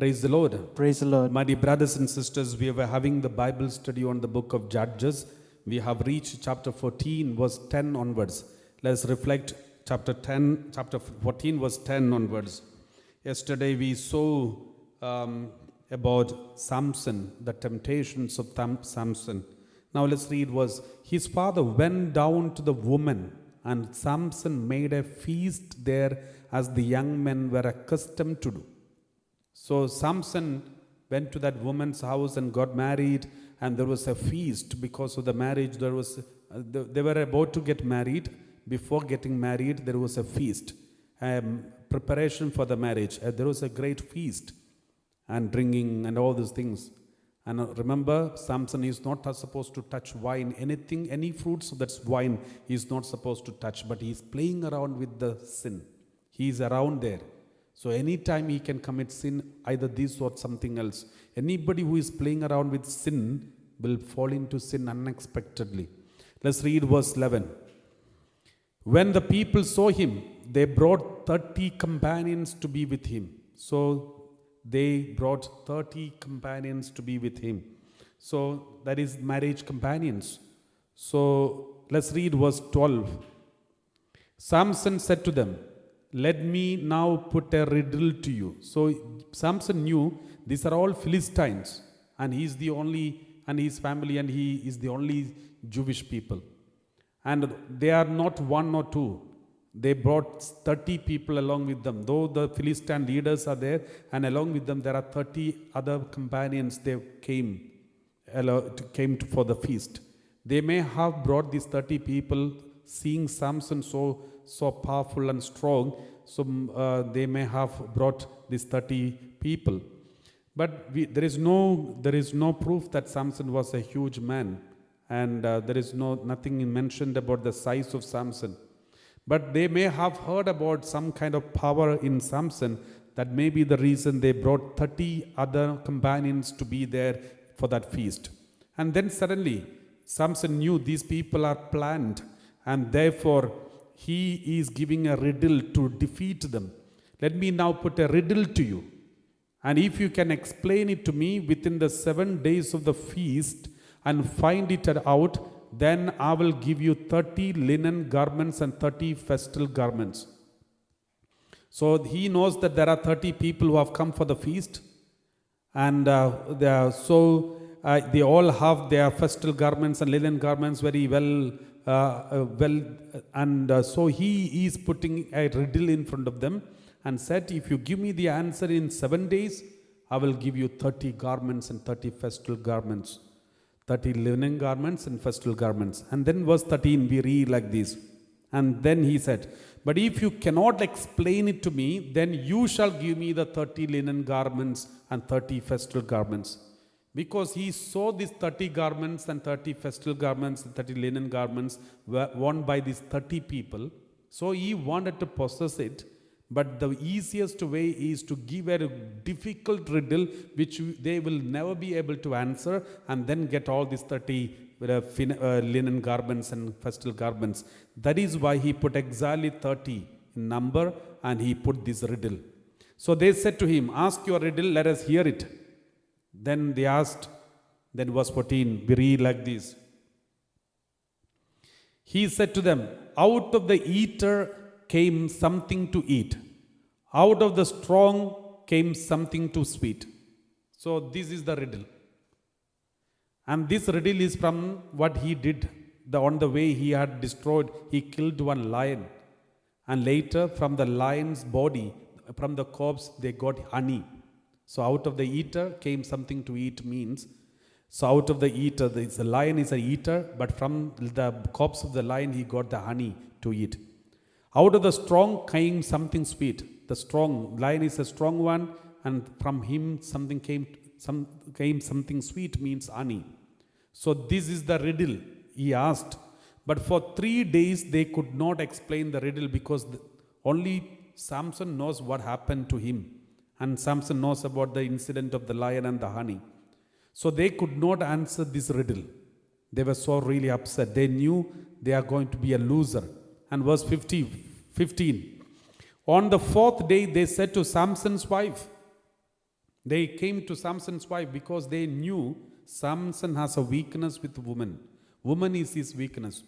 Praise the Lord. Praise the Lord. My dear brothers and sisters, we were having the Bible study on the book of Judges. We have reached chapter 14, verse 10 onwards. Let's reflect chapter 14, verse 10 onwards. Yesterday we saw about Samson, the temptations of Samson. Now let's read verse. His father went down to the woman, and Samson made a feast there as the young men were accustomed to do. So Samson went to that woman's house and got married, and there was a feast because of the marriage. They were about to get married. Before getting married, there was a feast, preparation for the marriage. There was a great feast and drinking and all these things. And remember, Samson is not supposed to touch wine, anything, any fruits that's wine, he is not supposed to touch, but he is playing around with the sin. He is around there. So anytime he can commit sin, either this or something else. Anybody who is playing around with sin will fall into sin unexpectedly. Let's read verse 11. When the people saw him, they brought 30 companions to be with him. So they brought 30 companions to be with him. So that is marriage companions. So let's read verse 12. Samson said to them, "Let me now put a riddle to you." So Samson knew these are all Philistines, and he is the only, and his family, and he is the only Jewish people. And they are not one or two. They brought 30 people along with them. Though the Philistine leaders are there, and along with them there are 30 other companions. They came for the feast. They may have brought these 30 people, seeing Samson so powerful and strong, so they may have brought these 30 people. But there is no proof that Samson was a huge man, and there is nothing mentioned about the size of Samson. But they may have heard about some kind of power in Samson. That may be the reason they brought 30 other companions to be there for that feast. And then suddenly Samson knew these people are planned, and therefore he is giving a riddle to defeat them. Let me now put a riddle to you, and if you can explain it to me within the 7 days of the feast and find it out, then I will give you 30 linen garments and 30 festal garments. So he knows that there are 30 people who have come for the feast, and they all have their festal garments and linen garments very well. So he is putting a riddle in front of them and said, if you give me the answer in 7 days, I will give you 30 garments and 30 festal garments. 30 linen garments and festal garments. And then verse 13 we read like this. And then he said, but if you cannot explain it to me, then you shall give me the 30 linen garments and 30 festal garments. Because he saw these 30 garments and 30 festal garments and 30 linen garments were worn by these 30 people. So he wanted to possess it. But the easiest way is to give a difficult riddle which they will never be able to answer, and then get all these 30 linen garments and festal garments. That is why he put exactly 30 in number, and he put this riddle. So they said to him, ask your riddle, let us hear it. Then they asked, then verse 14, we read like this. He said to them, out of the eater came something to eat. Out of the strong came something to sweet. So this is the riddle. And this riddle is from what he did. On the way he had destroyed, he killed one lion. And later from the lion's body, from the corpse, they got honey. So out of the eater came something to eat means, so out of the eater, the lion is an eater, but from the corpse of the lion he got the honey to eat. Out of the strong came something sweet. The strong lion is a strong one, and from him came something sweet means honey. So this is the riddle he asked. But for 3 days they could not explain the riddle, because only Samson knows what happened to him. And Samson knows about the incident of the lion and the honey. So they could not answer this riddle. They were so really upset. They knew they are going to be a loser. And verse 15. On the 4th day they said to Samson's wife, They came to Samson's wife because they knew Samson has a weakness with women. Woman is his weakness.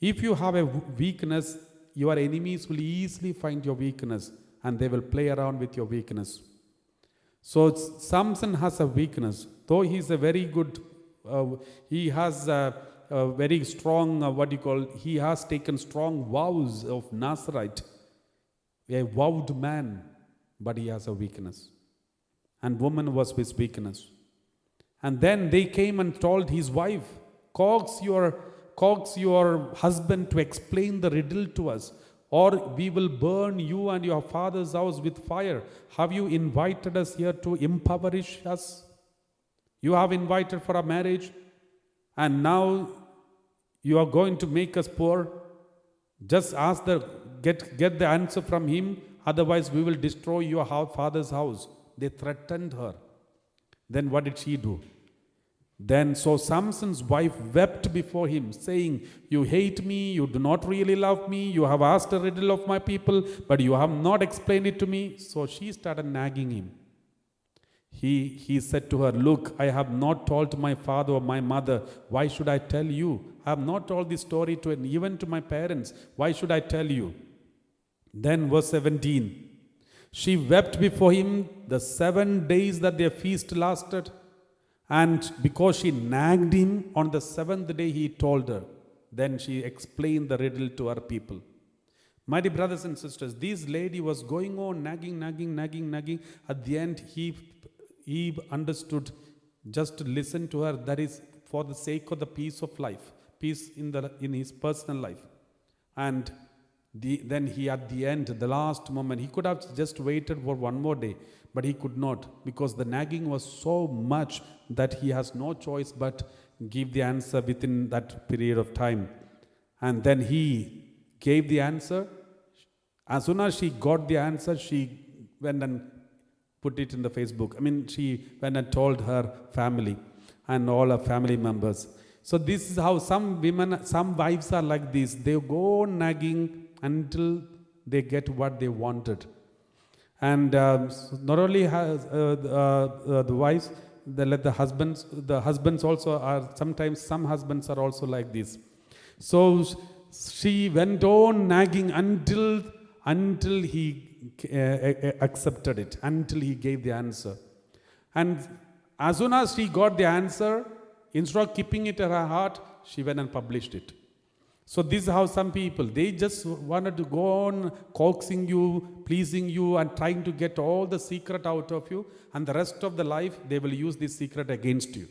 If you have a weakness, your enemies will easily find your weakness and they will play around with your weakness. So Samson has a weakness. Though he is a very good, he has a very strong, he has taken strong vows of Nazarite, a vowed man, but he has a weakness. And woman was his weakness. And then they came and told his wife, coax your husband to explain the riddle to us, or we will burn you and your father's house with fire. Have you invited us here to impoverish us? You have invited for a marriage, and now you are going to make us poor. Just ask get the answer from him, otherwise we will destroy your father's house. They threatened her. Then what did she do? Then so Samson's wife wept before him, saying, you hate me, you do not really love me, you have asked a riddle of my people, but you have not explained it to me. So she started nagging him. He said to her, look, I have not told my father or my mother. Why should I tell you? I have not told this story even to my parents. Why should I tell you? Then verse 17. She wept before him the 7 days that their feast lasted. And because she nagged him, on the 7th day he told her. Then she explained the riddle to her people. My dear brothers and sisters, this lady was going on nagging. At the end, he understood just to listen to her. That is for the sake of the peace of life, peace in his personal life. And then he, at the end, the last moment, he could have just waited for one more day, but he could not, because the nagging was so much that he has no choice but give the answer within that period of time. And then he gave the answer. As soon as she got the answer, she went and put it in the Facebook. She went and told her family and all her family members. So this is how some wives are like this. They go on until they get what they wanted. And not only has the wives, they let the husbands also are, sometimes some husbands are also like this. So she went on nagging until he accepted it, until he gave the answer. And as soon as she got the answer, instead of keeping it in her heart, she went and published it. So this is how some people, they just wanted to go on coaxing you, pleasing you, and trying to get all the secret out of you, and the rest of the life they will use this secret against you.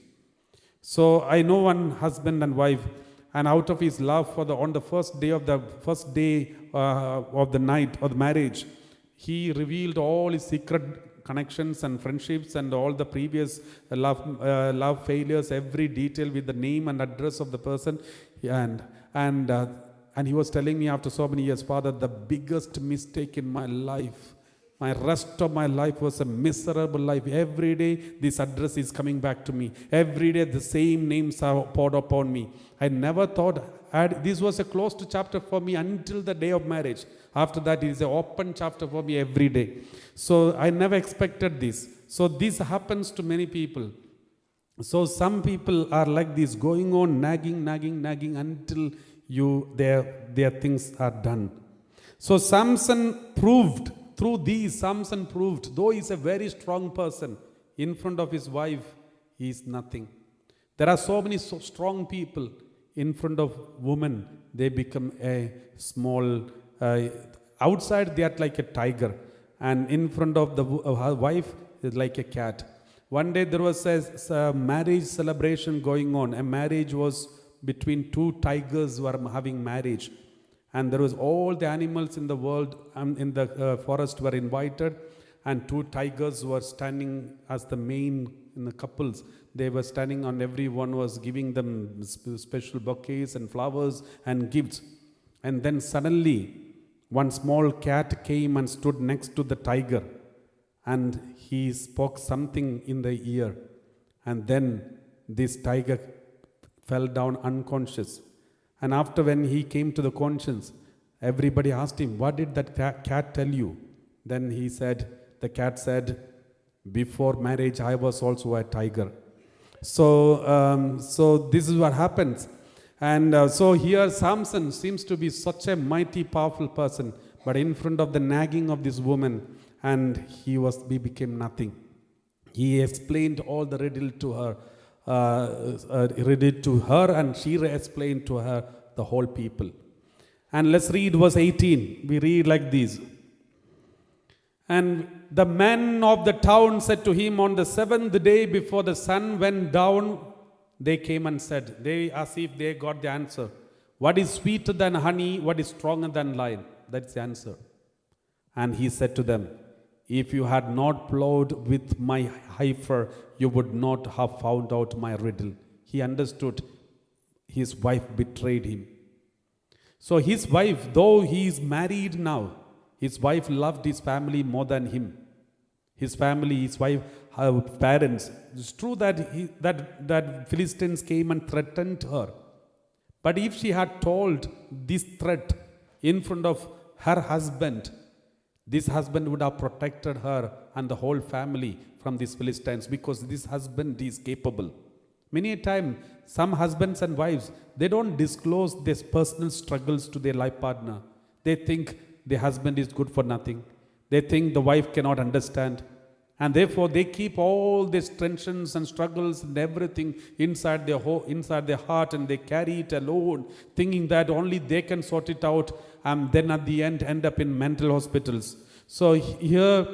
So I know one husband and wife, and out of his love on the first day of the night of the marriage, he revealed all his secret connections and friendships and all the previous love failures, every detail with the name and address of the person. And he was telling me after so many years, Father, the biggest mistake in my life, my rest of my life was a miserable life. Every day this address is coming back to me. Every day the same names are poured upon me. I never thought this was a closed chapter for me until the day of marriage. After that, it is an open chapter for me every day. So I never expected this. So this happens to many people. So some people are like this, going on nagging until their things are done. So Samson proved, though he is a very strong person, in front of his wife, he is nothing. There are so many strong people. In front of women, they become a small, outside they are like a tiger, and in front of her wife is like a cat. One day there was a marriage celebration going on. A marriage was between two tigers who were having marriage. And there was all the animals in the world in the forest were invited. And two tigers were standing as the main in the couples. They were standing on, everyone was giving them special bouquets and flowers and gifts. And then suddenly one small cat came and stood next to the tiger. And he spoke something in the ear. And then this tiger fell down unconscious. And after, when he came to the conscience, everybody asked him, what did that cat tell you? Then the cat said, Before marriage, I was also a tiger. So this is what happens. And so here Samson seems to be such a mighty, powerful person, but in front of the nagging of this woman, and he became nothing. He explained all the riddle to her, and she explained to her the whole people. And let's read verse 18. We read like this. And the men of the town said to him, on the seventh day before the sun went down, they came and said, as if they got the answer. What is sweeter than honey? What is stronger than lion? That's the answer. And he said to them, if you had not plowed with my heifer, you would not have found out my riddle. He understood his wife betrayed him. So his wife, though he is married now, his wife loved his family more than him. His family, his wife, her parents. It's true that Philistines came and threatened her. But if she had told this threat in front of her husband, this husband would have protected her and the whole family from these Philistines, because this husband is capable. Many a time, some husbands and wives, they don't disclose their personal struggles to their life partner. They think the husband is good for nothing. They think the wife cannot understand. And therefore, they keep all these tensions and struggles and everything inside their heart, and they carry it alone, thinking that only they can sort it out, and then at the end up in mental hospitals. So here,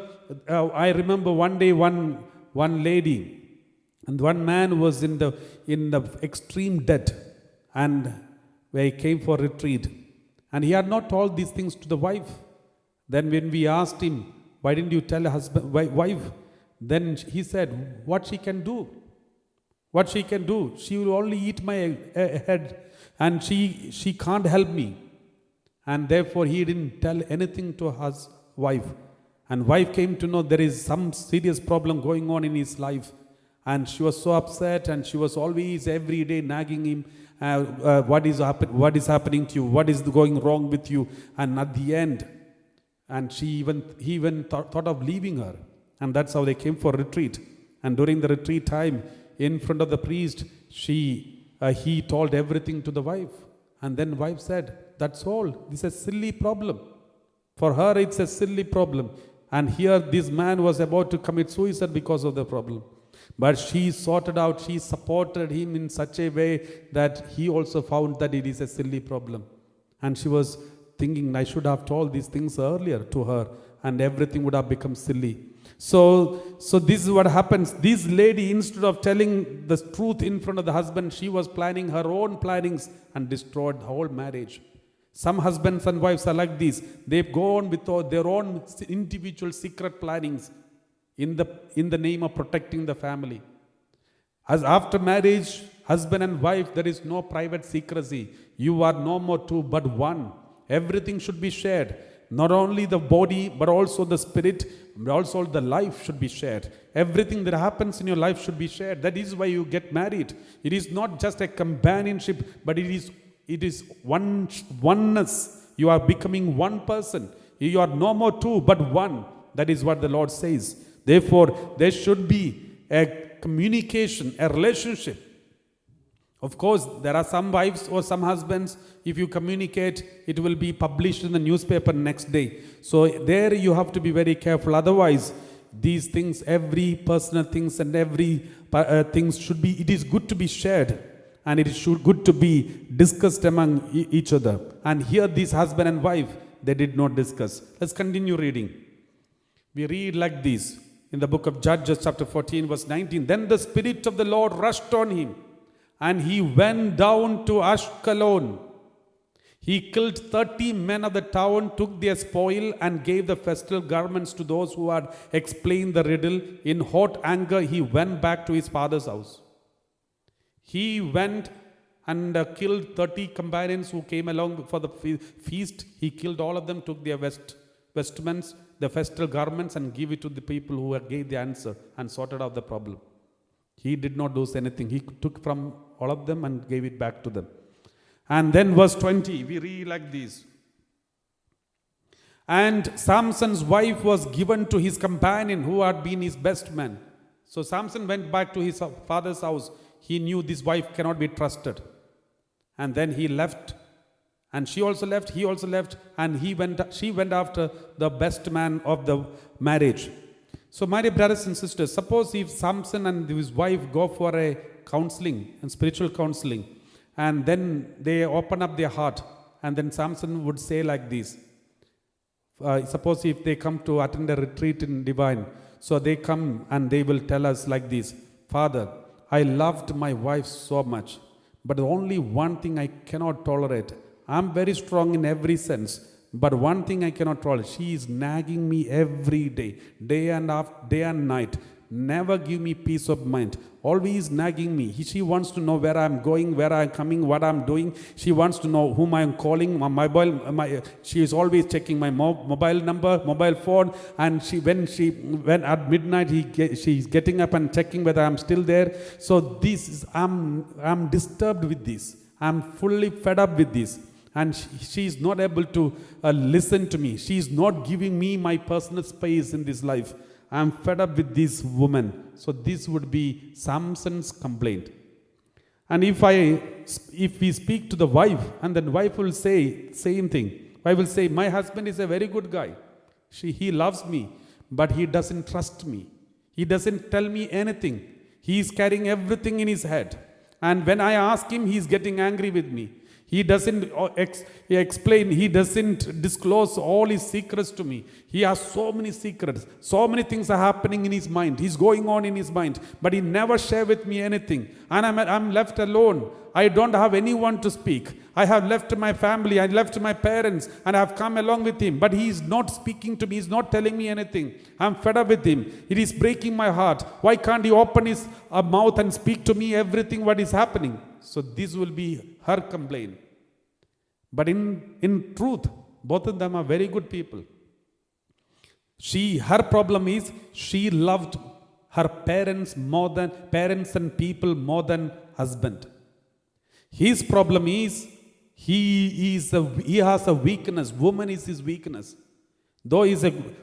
I remember one day, one lady and one man was in the extreme debt, and where he came for retreat, and he had not told these things to the wife. Then when we asked him, why didn't you tell wife? Then he said, what she can do? What she can do? She will only eat my head, and she can't help me. And therefore he didn't tell anything to his wife. And wife came to know there is some serious problem going on in his life. And she was so upset, and she was always every day nagging him, what is happening to you? What is going wrong with you? And at the end, and he even thought of leaving her. And that's how they came for retreat. And during the retreat time, in front of the priest, he told everything to the wife. And then wife said, that's all. This is a silly problem. For her, it's a silly problem. And here this man was about to commit suicide because of the problem. But she sorted out, she supported him in such a way that he also found that it is a silly problem. And she was thinking, I should have told these things earlier to her, and everything would have become silly. So this is what happens. This lady, instead of telling the truth in front of the husband, she was planning her own plannings and destroyed the whole marriage. Some husbands and wives are like this. They go on with their own individual secret plannings in the name of protecting the family. As after marriage, husband and wife, there is no private secrecy. You are no more two but one. Everything should be shared. Not only the body, but also the spirit, but also the life should be shared. Everything that happens in your life should be shared. That is why you get married. It is not just a companionship, but it is oneness. You are becoming one person. You are no more two, but one. That is what the Lord says. Therefore, there should be a communication, a relationship. Of course, there are some wives or some husbands, if you communicate, it will be published in the newspaper next day. So there you have to be very careful. Otherwise, these things, every personal things and every things should be, it is good to be shared, and it is good to be discussed among each other. And here this husband and wife, they did not discuss. Let's continue reading. We read like this in the book of Judges chapter 14 verse 19. Then the Spirit of the Lord rushed on him, and he went down to Ashkelon. He killed 30 men of the town, took their spoil, and gave the festal garments to those who had explained the riddle. In hot anger, he went back to his father's house. He went and killed 30 companions who came along for the feast. He killed all of them, took their vestments, the festal garments, and gave it to the people who gave the answer and sorted out the problem. He did not do anything. He took from all of them and gave it back to them. And then verse 20, we read like this. And Samson's wife was given to his companion who had been his best man. So Samson went back to his father's house. He knew this wife cannot be trusted. And then he left. And she also left, he also left, and she went after the best man of the marriage. So my dear brothers and sisters, suppose if Samson and his wife go for a counseling and spiritual counseling, and then they open up their heart, and then Samson would say like this. Suppose if they come to attend a retreat in Divine, so they come and they will tell us like this: Father, I loved my wife so much, but only one thing I cannot tolerate. I'm very strong in every sense, but one thing I cannot tolerate. She is nagging me every day, day and night. Never give me peace of mind. Always nagging me. She wants to know where I'm going, where I'm coming, what I'm doing. She wants to know whom I'm calling. She is always checking my mobile number, mobile phone. And when at midnight she's getting up and checking whether I'm still there. So I'm disturbed with this. I'm fully fed up with this. And she is not able to listen to me. She is not giving me my personal space in this life. I'm fed up with this woman. So this would be Samson's complaint. And if we speak to the wife, and then wife will say same thing. Wife will say, my husband is a very good guy. He loves me, but he doesn't trust me. He doesn't tell me anything. He is carrying everything in his head. And when I ask him, he is getting angry with me. He doesn't explain, he doesn't disclose all his secrets to me. He has so many secrets, so many things are happening in his mind. He's going on in his mind, but he never shares with me anything. And I'm left alone. I don't have anyone to speak. I have left my family, I left my parents, and I have come along with him. But he is not speaking to me, he's not telling me anything. I'm fed up with him. It is breaking my heart. Why can't he open his mouth and speak to me everything what is happening? So this will be her complaint. But in truth, both of them are very good people. Her problem is she loved her parents and people more than husband. His problem is he has a weakness. Woman is his weakness. Though he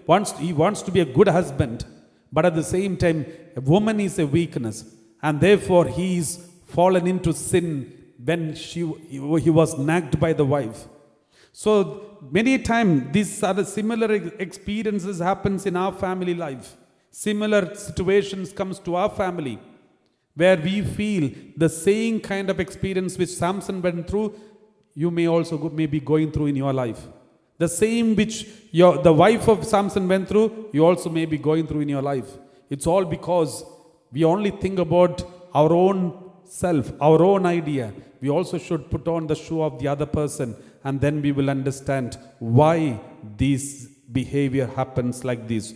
wants to be a good husband, but at the same time, a woman is a weakness, and therefore he is fallen into sin when he was nagged by the wife. So many times these are the similar experiences happens in our family life. Similar situations comes to our family where we feel the same kind of experience which Samson went through, you may also be going through in your life. The same which the wife of Samson went through, you also may be going through in your life. It's all because we only think about our own self, our own idea. We also should put on the shoe of the other person, and then we will understand why this behavior happens like this.